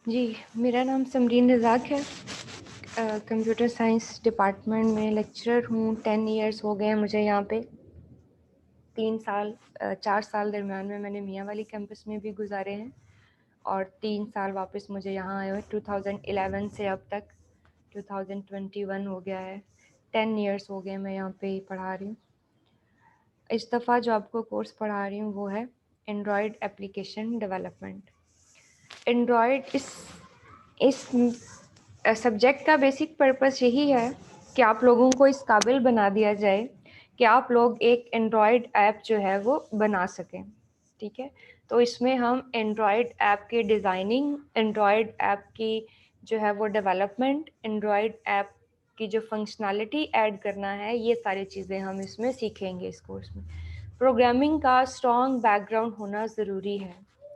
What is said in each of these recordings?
जी, मेरा नाम समरीन रज़ाक है। कंप्यूटर साइंस डिपार्टमेंट में लेक्चरर हूँ। 10 इयर्स हो गए हैं मुझे यहाँ पे। 3 साल 4 साल दरमियान में मैंने मियाँ वाली कैंपस में भी गुजारे हैं और 3 साल वापस मुझे यहाँ आए हुए 2011 से अब तक 2021 हो गया है। 10 इयर्स हो गए मैं यहाँ पे ही पढ़ा रही हूँ। इस दफ़ा जो आपको कोर्स पढ़ा रही हूँ वो है एंड्रॉयड एप्लीकेशन डेवलपमेंट। एंड्रॉयड इस सब्जेक्ट का बेसिक पर्पस यही है कि आप लोगों को इस काबिल बना दिया जाए कि आप लोग एक एंड्रॉयड ऐप जो है वो बना सकें। ठीक है, तो इसमें हम एंड्रॉयड ऐप की डिज़ाइनिंग, एंड्रॉयड ऐप की जो है वो डेवलपमेंट, एंड्रॉयड ऐप की जो फंक्शनैलिटी ऐड करना है, ये सारी चीज़ें हम इसमें सीखेंगे इस कोर्स में। प्रोग्रामिंग का स्ट्रॉन्ग बैकग्राउंड होना ज़रूरी है।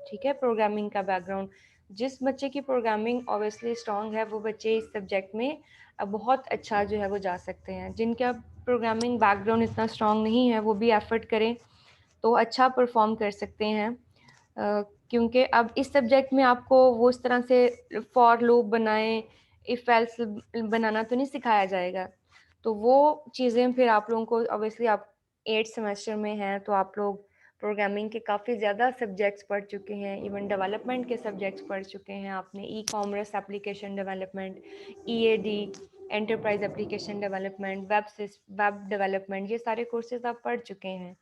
ठीक है, प्रोग्रामिंग का बैकग्राउंड, जिस बच्चे की प्रोग्रामिंग ऑब्वियसली स्ट्रॉन्ग है वो बच्चे इस सब्जेक्ट में बहुत अच्छा जो है वो जा सकते हैं। जिनका प्रोग्रामिंग बैकग्राउंड इतना स्ट्रॉन्ग नहीं है वो भी एफर्ट करें तो अच्छा परफॉर्म कर सकते हैं। क्योंकि अब इस सब्जेक्ट में आपको वो उस तरह से फॉर लूप बनाएं, इफ एल्स बनाना तो नहीं सिखाया जाएगा। तो वो चीज़ें फिर आप लोगों को ऑब्वियसली आप 8th सेमेस्टर में हैं तो आप लोग प्रोग्रामिंग के काफ़ी ज़्यादा सब्जेक्ट्स पढ़ चुके हैं, इवन डेवलपमेंट के सब्जेक्ट्स पढ़ चुके हैं। आपने e commerce application development, EAD enterprise application development, web development, ये सारे कोर्सेज आप पढ़ चुके हैं।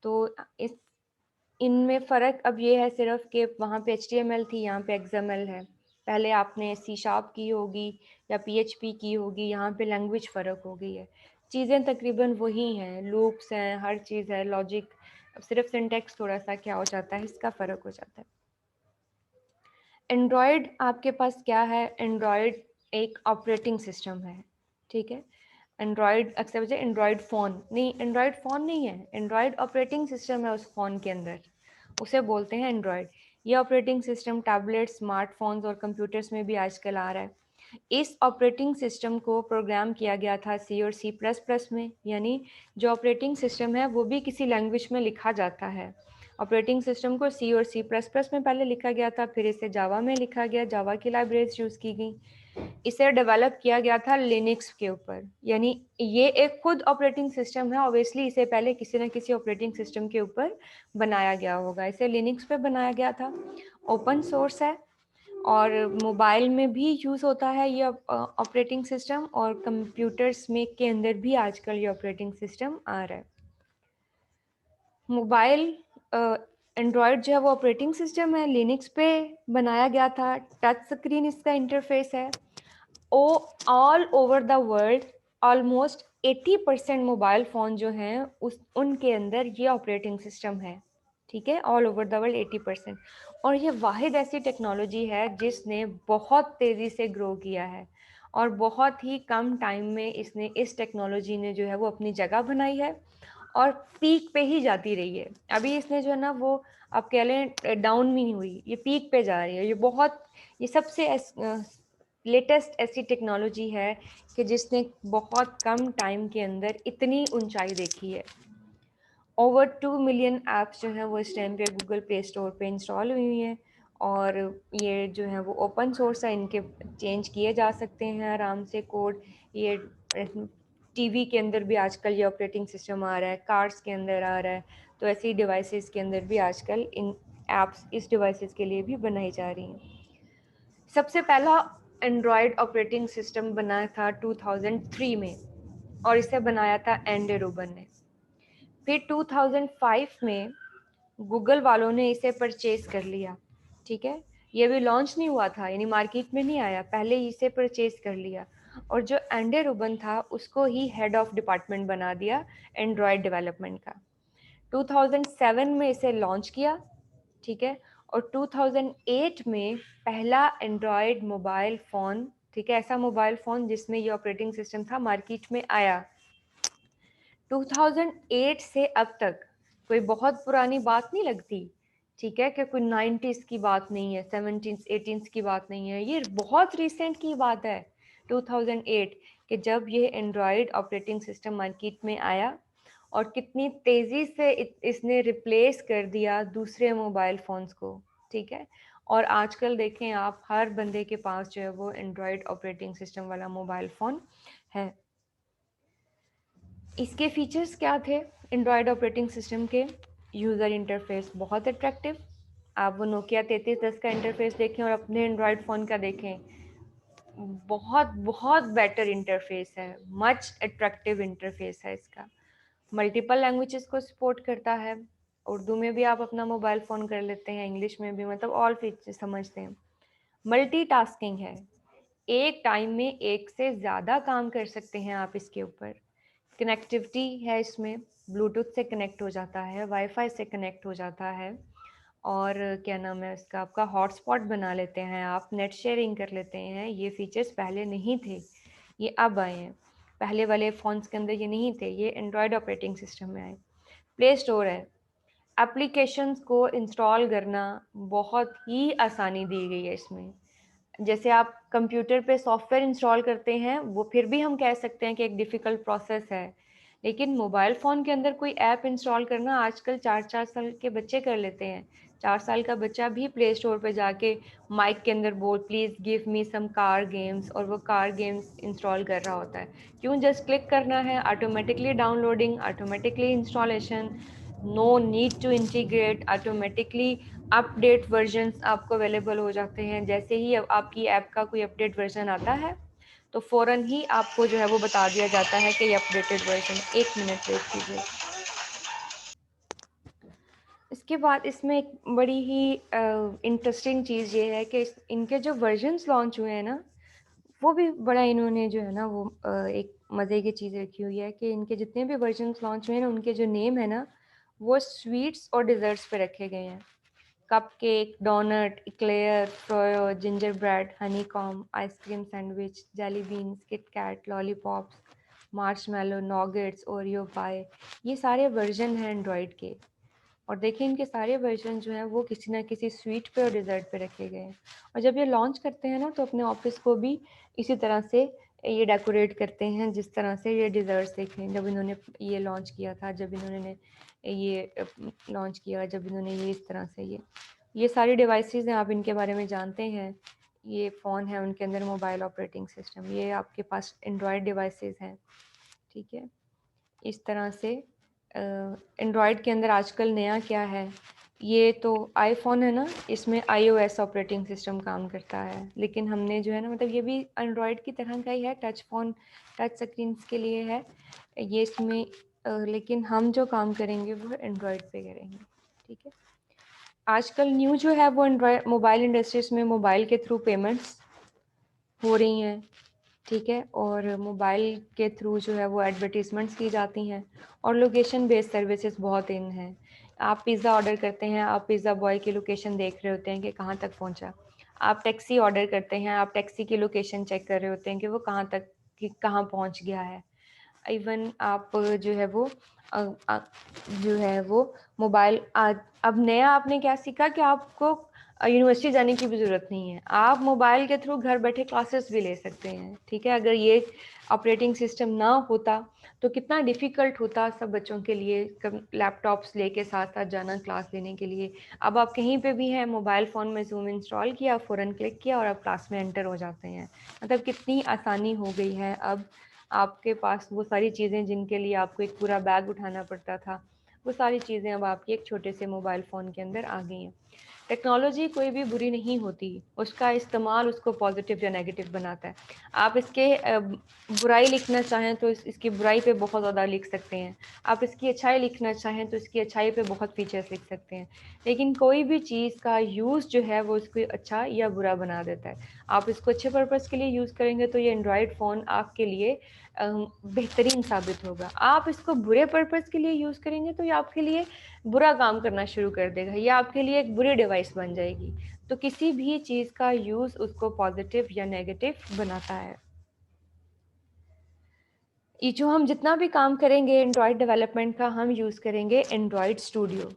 तो इस इनमें फ़र्क अब ये है सिर्फ कि वहाँ पे HTML थी, यहाँ पे XML है। पहले आपने C# की होगी या PHP की होगी, यहाँ पे लैंग्वेज फ़र्क हो गई है। चीज़ें तकरीबन वही हैं, लूप्स हैं, हर चीज़ है, लॉजिक, अब सिर्फ सिंटैक्स थोड़ा-सा क्या हो जाता है, इसका फ़र्क हो जाता है। एंड्रॉयड आपके पास क्या है? एंड्रॉयड एक ऑपरेटिंग सिस्टम है, ठीक है? एंड्रॉयड अक्सर वजह एंड्रॉयड फ़ोन नहीं, एंड्रॉयड फ़ोन नहीं है, एंड्रॉयड ऑपरेटिंग सिस्टम है उस फ़ोन के अंदर, उसे बोलते हैं एंड्रॉयड। ये ऑपरेटिंग सिस्टम टैबलेट, स्मार्टफोन्स और कंप्यूटर्स में भी आजकल आ रहा है। इस ऑपरेटिंग सिस्टम को प्रोग्राम किया गया था C और C++ में, यानी जो ऑपरेटिंग सिस्टम है वो भी किसी लैंग्वेज में लिखा जाता है। ऑपरेटिंग सिस्टम को C और C++ में पहले लिखा गया था, फिर इसे जावा में लिखा गया, जावा की लाइब्रेरीज यूज़ की गई। इसे डेवलप किया गया था लिनक्स के ऊपर, यानी ये एक खुद ऑपरेटिंग सिस्टम है। ऑब्वियसली इसे पहले किसी न किसी ऑपरेटिंग सिस्टम के ऊपर बनाया गया होगा। इसे लिनक्स पे बनाया गया था, ओपन सोर्स है और मोबाइल में भी यूज़ होता है ये ऑपरेटिंग सिस्टम, और कंप्यूटर्स में के अंदर भी आजकल ये ऑपरेटिंग सिस्टम आ रहा है। मोबाइल एंड्रॉयड जो है वो ऑपरेटिंग सिस्टम है, लिनक्स पे बनाया गया था, टच स्क्रीन इसका इंटरफेस है। Oh all over the world almost 80% mobile phone जो हैं उस उनके अंदर ये ऑपरेटिंग सिस्टम है। ठीक है, ऑल ओवर द वर्ल्ड 80%। और ये वाहिद ऐसी टेक्नोलॉजी है जिसने बहुत तेज़ी से ग्रो किया है और बहुत ही कम टाइम में इसने इस टेक्नोलॉजी ने जो है वो अपनी जगह बनाई है और पीक पे ही जाती रही है। अभी इसने जो है ना वो आप कह लें डाउन में नहीं हुई, ये पीक पे जा रही है। ये सबसे लेटेस्ट ऐसी टेक्नोलॉजी है कि जिसने बहुत कम टाइम के अंदर इतनी ऊंचाई देखी है। ओवर 2 मिलियन ऐप्स जो हैं वो इस टाइम पे गूगल प्ले स्टोर पे इंस्टॉल हुई हुई हैं और ये जो है वो ओपन सोर्स है, इनके चेंज किए जा सकते हैं आराम से कोड। ये टीवी के अंदर भी आजकल ये ऑपरेटिंग सिस्टम आ रहा है, कार्स के अंदर आ रहा है, तो ऐसी डिवाइसेस के अंदर भी आजकल इन ऐप्स इस डिवाइसेस के लिए भी बनाई जा रही हैं। सबसे पहला एंड्रॉयड ऑपरेटिंग सिस्टम बना था 2003 में और इसे बनाया था एंडी रूबन ने। फिर 2005 में गूगल वालों ने इसे परचेज कर लिया। ठीक है, ये भी लॉन्च नहीं हुआ था, यानी मार्केट में नहीं आया, पहले ही इसे परचेज कर लिया और जो एंडी रूबन था उसको ही हेड ऑफ डिपार्टमेंट बना दिया एंड्रॉयड डेवलपमेंट का। 2007 में इसे लॉन्च किया, ठीक है, और 2008 में पहला एंड्रॉयड मोबाइल फ़ोन, ठीक है, ऐसा मोबाइल फ़ोन जिसमें ये ऑपरेटिंग सिस्टम था, मार्केट में आया। 2008 से अब तक कोई बहुत पुरानी बात नहीं लगती, ठीक है, कि कोई 90s की बात नहीं है, 17s 18s की बात नहीं है, ये बहुत रिसेंट की बात है। 2008 कि जब ये एंड्रॉयड ऑपरेटिंग सिस्टम मार्केट में आया और कितनी तेज़ी से इसने रिप्लेस कर दिया दूसरे मोबाइल फ़ोन्स को। ठीक है। और आजकल देखें आप, हर बंदे के पास जो है वो एंड्रॉयड ऑपरेटिंग सिस्टम वाला मोबाइल फ़ोन है। इसके फीचर्स क्या थे एंड्रॉयड ऑपरेटिंग सिस्टम के? यूज़र इंटरफेस बहुत अट्रैक्टिव। आप वो नोकिया 3310 का इंटरफेस देखें और अपने एंड्रॉयड फ़ोन का देखें, बहुत बहुत बेटर इंटरफेस है, मच अट्रैक्टिव इंटरफेस है इसका। मल्टीपल लैंग्वेजेस को सपोर्ट करता है। उर्दू में भी आप अपना मोबाइल फ़ोन कर लेते हैं, इंग्लिश में भी, मतलब ऑल फीचर्स समझते हैं। मल्टीटास्किंग है, एक टाइम में एक से ज़्यादा काम कर सकते हैं आप इसके ऊपर। कनेक्टिविटी है इसमें, ब्लूटूथ से कनेक्ट हो जाता है, वाईफाई से कनेक्ट हो जाता है, और क्या नाम है इसका, आपका हॉटस्पॉट बना लेते हैं आप, नेट शेयरिंग कर लेते हैं। ये फीचर्स पहले नहीं थे, ये अब आए हैं। पहले वाले फ़ोन्स के अंदर ये नहीं थे, ये एंड्रॉयड ऑपरेटिंग सिस्टम में आए। प्ले स्टोर है, एप्लीकेशंस को इंस्टॉल करना बहुत ही आसानी दी गई है इसमें। जैसे आप कंप्यूटर पे सॉफ्टवेयर इंस्टॉल करते हैं, वो फिर भी हम कह सकते हैं कि एक डिफ़िकल्ट प्रोसेस है, लेकिन मोबाइल फ़ोन के अंदर कोई ऐप इंस्टॉल करना आजकल 4-4 साल के बच्चे कर लेते हैं। 4 साल का बच्चा भी प्ले स्टोर पे जाके माइक के अंदर बोल please give me some car games, और वो कार गेम्स इंस्टॉल कर रहा होता है। क्यों? जस्ट क्लिक करना है, automatically downloading, automatically installation, no need to integrate, automatically update versions आपको अवेलेबल हो जाते हैं। जैसे ही आपकी ऐप का कोई अपडेट वर्जन आता है तो फ़ौरन ही आपको जो है वो बता दिया जाता है कि ये अपडेटेड वर्जन। 1 मिनट वेट कीजिए। इसके बाद इसमें एक बड़ी ही इंटरेस्टिंग चीज़ ये है कि इनके जो वर्जन्स लॉन्च हुए हैं ना, वो भी बड़ा इन्होंने जो है ना वो एक मज़े की चीज़ रखी हुई है कि इनके जितने भी वर्जन्स लॉन्च हुए हैं ना, उनके जो नेम है ना, वो स्वीट्स और डिज़र्ट्स पे रखे गए हैं। Cupcake, donut, eclair, froyo, gingerbread, honeycomb, ice cream sandwich, jelly beans, Kit Kat, lollipops, marshmallow, nougats, Oreo pie, ये सारे वर्जन हैं एंड्रॉयड के। और देखिए इनके सारे वर्जन जो हैं वो किसी ना किसी स्वीट पे और डिज़र्ट पे रखे गए हैं। और जब ये लॉन्च करते हैं ना, तो अपने ऑफिस को भी इसी तरह से ये डेकोरेट करते हैं, जिस तरह से ये डिज़र्ट्स देखें जब इन्होंने ये लॉन्च किया था, जब इन्होंने ये लॉन्च किया, जब इन्होंने ये इस तरह से ये सारी डिवाइसेस हैं, आप इनके बारे में जानते हैं। ये फ़ोन है, उनके अंदर मोबाइल ऑपरेटिंग सिस्टम, ये आपके पास एंड्रॉयड डिवाइसेस हैं, ठीक है। इस तरह से एंड्रॉयड के अंदर आजकल नया क्या है, ये तो आईफोन है ना, इसमें iOS ऑपरेटिंग सिस्टम काम करता है, लेकिन हमने जो है ना, मतलब ये भी एंड्रॉयड की तरह का ही है, टच फ़ोन, टच स्क्रीन्स के लिए है ये इसमें, लेकिन हम जो काम करेंगे वो एंड्रॉयड पे करेंगे, ठीक है। आजकल न्यू जो है वो एंड्रॉयड मोबाइल इंडस्ट्रीज़ में मोबाइल के थ्रू पेमेंट्स हो रही हैं, ठीक है, और मोबाइल के थ्रू जो है वो एडवर्टीज़मेंट्स की जाती हैं, और लोकेशन बेस्ड सर्विसेज बहुत इन हैं। आप पिज़्ज़ा ऑर्डर करते हैं, आप पिज़्ज़ा बॉय की लोकेशन देख रहे होते हैं कि कहाँ तक पहुँचा। आप टैक्सी ऑर्डर करते हैं, आप टैक्सी की लोकेशन चेक कर रहे होते हैं कि वो कहाँ तक, कि कहाँ पहुँच गया है। इवन आप जो है वो अ, अ, जो है वो मोबाइल अब नया आपने क्या सीखा कि आपको यूनिवर्सिटी जाने की भी ज़रूरत नहीं है, आप मोबाइल के थ्रू घर बैठे क्लासेस भी ले सकते हैं, ठीक है। अगर ये ऑपरेटिंग सिस्टम ना होता तो कितना डिफ़िकल्ट होता सब बच्चों के लिए, लैपटॉप्स लेके साथ साथ जाना क्लास लेने के लिए। अब आप कहीं पे भी हैं, मोबाइल फ़ोन में ज़ूम इंस्टॉल किया, फ़ौरन क्लिक किया और आप क्लास में एंटर हो जाते हैं। मतलब कितनी आसानी हो गई है अब आपके पास, वो सारी चीज़ें जिनके लिए आपको एक पूरा बैग उठाना पड़ता था, वो सारी चीज़ें अब आपके एक छोटे से मोबाइल फ़ोन के अंदर आ गई हैं। टेक्नोलॉजी कोई भी बुरी नहीं होती, उसका इस्तेमाल उसको पॉजिटिव या नेगेटिव बनाता है। आप इसके बुराई लिखना चाहें तो इसकी बुराई पे बहुत ज़्यादा लिख सकते हैं, आप इसकी अच्छाई लिखना चाहें तो इसकी अच्छाई पे बहुत फीचर्स लिख सकते हैं, लेकिन कोई भी चीज़ का यूज़ जो है वो इसको अच्छा या बुरा बना देता है। आप इसको अच्छे पर्पज़ के लिए यूज़ करेंगे तो ये एंड्रॉयड फ़ोन आपके लिए बेहतरीन साबित होगा। आप इसको बुरे पर्पज़ के लिए यूज़ करेंगे तो ये आपके लिए बुरा काम करना शुरू कर देगा, या आपके लिए एक बुरी डिवाइस बन जाएगी। तो किसी भी चीज़ का यूज़ उसको पॉजिटिव या नेगेटिव बनाता है। ये जो हम जितना भी काम करेंगे एंड्रॉयड डेवलपमेंट का, हम यूज़ करेंगे एंड्रॉयड स्टूडियो,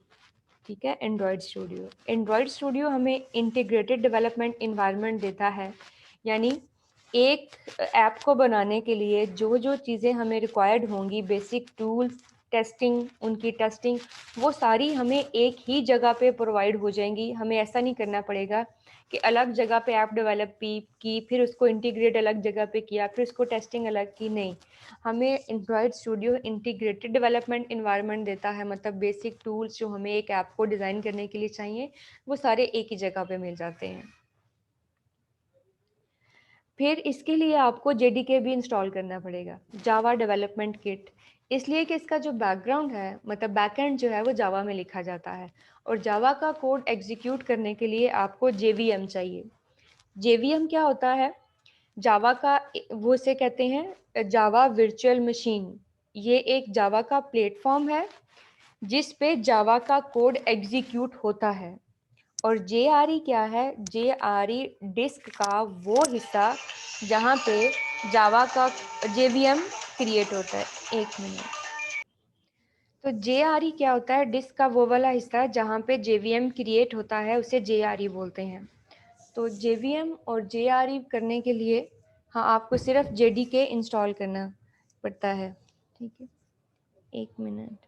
ठीक है। एंड्रॉयड स्टूडियो हमें इंटीग्रेटेड डेवलपमेंट इन्वायरमेंट देता है, यानी एक ऐप को बनाने के लिए जो जो चीज़ें हमें रिक्वायर्ड होंगी, बेसिक टूल्स टेस्टिंग, उनकी टेस्टिंग, वो सारी हमें एक ही जगह पे प्रोवाइड हो जाएंगी। हमें ऐसा नहीं करना पड़ेगा कि अलग जगह पे ऐप डेवलप की फिर उसको इंटीग्रेट अलग जगह पे किया, फिर उसको टेस्टिंग अलग की। नहीं, हमें Android studio integrated development environment देता है। मतलब बेसिक टूल्स जो हमें एक ऐप को डिज़ाइन करने के लिए चाहिए, वो सारे एक ही जगह पे मिल जाते हैं। फिर इसके लिए आपको जेडीके भी इंस्टॉल करना पड़ेगा, जावा डेवलपमेंट किट। इसलिए कि इसका जो बैकग्राउंड है, मतलब बैकएंड जो है वो जावा में लिखा जाता है, और जावा का कोड एग्जीक्यूट करने के लिए आपको जेवीएम चाहिए। जेवीएम क्या होता है? जावा का वो से कहते हैं जावा वर्चुअल मशीन। ये एक जावा का प्लेटफॉर्म है जिस पे जावा का कोड एग्जीक्यूट होता है। और JRE क्या है? JRE डिस्क का वो हिस्सा जहाँ पे जावा का JVM क्रिएट होता है। एक मिनट। तो JRE क्या होता है? डिस्क का वो वाला हिस्सा जहाँ पे JVM क्रिएट होता है, उसे JRE बोलते हैं। तो JVM और JRE करने के लिए हाँ, आपको सिर्फ JDK इंस्टॉल करना पड़ता है। ठीक है, एक मिनट।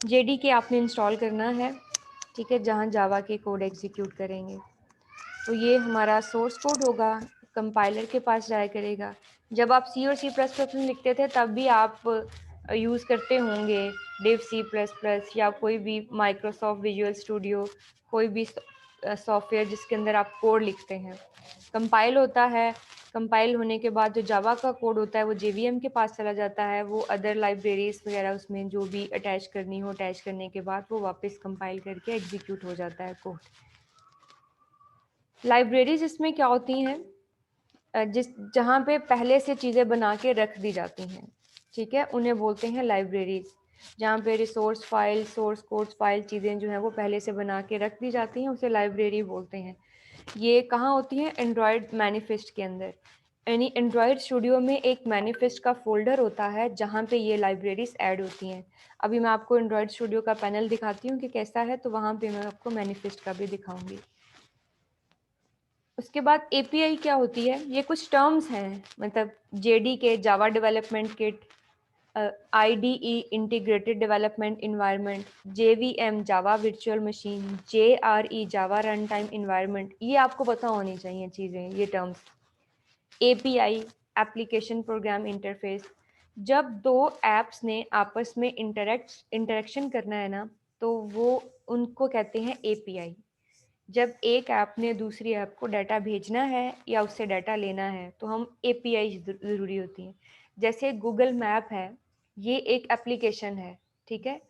JDK आपने इंस्टॉल करना है, ठीक है, जहाँ जावा के कोड एग्जीक्यूट करेंगे। तो ये हमारा सोर्स कोड होगा, कंपाइलर के पास जाया करेगा। जब आप C और C++ में लिखते थे तब भी आप यूज़ करते होंगे डिव C++ या कोई भी माइक्रोसॉफ्ट विजुअल स्टूडियो, कोई भी सॉफ्टवेयर जिसके अंदर आप कोड लिखते हैं। कंपाइल होता है, कंपाइल होने के बाद जो जावा का कोड होता है वो JVM के पास चला जाता है। वो अदर लाइब्रेरीज वगैरह उसमें जो भी अटैच करनी हो, अटैच करने के बाद वो वापस कंपाइल करके एग्जीक्यूट हो जाता है कोड। लाइब्रेरीज इसमें क्या होती हैं? जहाँ पे पहले से चीज़ें बना के रख दी जाती हैं, ठीक है, उन्हें बोलते हैं लाइब्रेरीज। जहाँ पे resource file, source codes file, चीज़ें जो हैं वो पहले से बना के रख दी जाती हैं, उसे लाइब्रेरी बोलते हैं। ये कहाँ होती हैं? एंड्रॉयड मैनिफेस्ट के अंदर। यानी एंड्रॉयड स्टूडियो में एक मैनिफेस्ट का फोल्डर होता है जहाँ पे ये लाइब्रेरीज ऐड होती हैं। अभी मैं आपको एंड्रॉयड स्टूडियो का पैनल दिखाती हूँ कि कैसा है, तो वहाँ पे मैं आपको मैनिफेस्ट का भी दिखाऊंगी। उसके बाद API क्या होती है? ये कुछ टर्म्स हैं, मतलब JDK Java development kit, IDE integrated development environment, JVM Java virtual machine, JRE जावा रन टाइम इन्वायरमेंट। ये आपको पता होनी चाहिए चीज़ें, ये terms. API application program interface. जब दो एप्स ने आपस में इंटरेक्शन करना है ना, तो वो उनको कहते हैं API। जब एक ऐप ने दूसरी ऐप को डाटा भेजना है या उससे डाटा लेना है, तो हम API ज़रूरी होती हैं। जैसे गूगल मैप है, ये एक एप्लीकेशन है, ठीक है।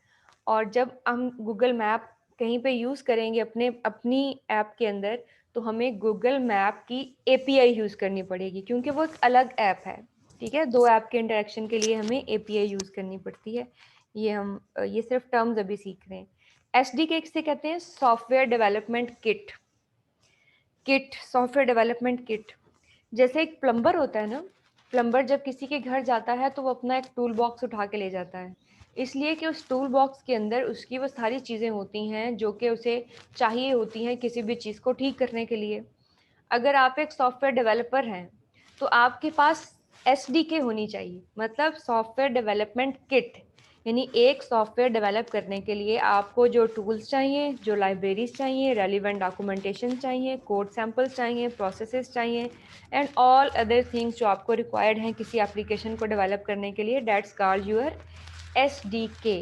और जब हम गूगल मैप कहीं पे यूज़ करेंगे अपनी ऐप के अंदर, तो हमें गूगल मैप की API यूज़ करनी पड़ेगी, क्योंकि वो एक अलग ऐप है, ठीक है। दो ऐप के इंटरेक्शन के लिए हमें API यूज़ करनी पड़ती है। ये सिर्फ टर्म्स अभी सीख रहे हैं। SDK से कहते हैं software development kit, software development kit. जैसे एक प्लम्बर होता है ना, प्लम्बर जब किसी के घर जाता है तो वो अपना एक टूल बॉक्स उठा के ले जाता है, इसलिए कि उस टूल बॉक्स के अंदर उसकी वो सारी चीज़ें होती हैं जो कि उसे चाहिए होती हैं किसी भी चीज़ को ठीक करने के लिए। अगर आप एक सॉफ्टवेयर डेवलपर हैं, तो आपके पास SDK होनी चाहिए, मतलब सॉफ्टवेयर डेवलपमेंट किट। यानी एक सॉफ्टवेयर डेवलप करने के लिए आपको जो टूल्स चाहिए, जो लाइब्रेरीज चाहिए, रेलिवेंट डॉक्यूमेंटेशन चाहिए, कोड सैम्पल्स चाहिए, प्रोसेसेस चाहिए, एंड ऑल अदर थिंग्स जो आपको रिक्वायर्ड हैं किसी एप्लीकेशन को डेवलप करने के लिए, that's called your SDK,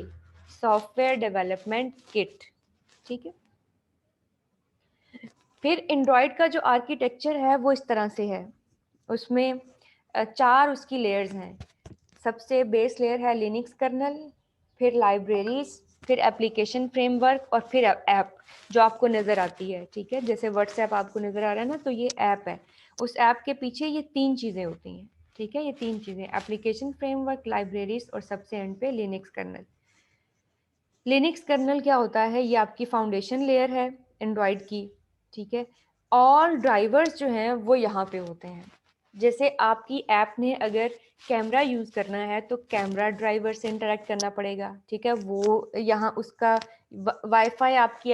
software development kit, ठीक है। फिर एंड्रॉयड का जो आर्किटेक्चर है वो इस तरह से है। उसमें 4 उसकी लेयर्स हैं। सबसे बेस लेयर है लिनक्स कर्नल, फिर लाइब्रेरीज, फिर एप्लीकेशन फ्रेमवर्क, और फिर ऐप जो आपको नज़र आती है, ठीक है। जैसे व्हाट्सएप आपको नज़र आ रहा है ना, तो ये ऐप है। उस ऐप के पीछे ये 3 चीज़ें होती हैं, ठीक है। ये 3 चीज़ें, एप्लीकेशन फ्रेमवर्क, लाइब्रेरीज, और सबसे एंड पे लिनक्स कर्नल। लिनक्स कर्नल क्या होता है? ये आपकी फाउंडेशन लेयर है एंड्रॉयड की, ठीक है। ऑल ड्राइवर्स जो हैं वो यहाँ पे होते हैं। जैसे आपकी ऐप ने अगर कैमरा यूज़ करना है तो कैमरा ड्राइवर से इंटरेक्ट करना पड़ेगा, ठीक है। वो यहाँ उसका वाईफाई आपकी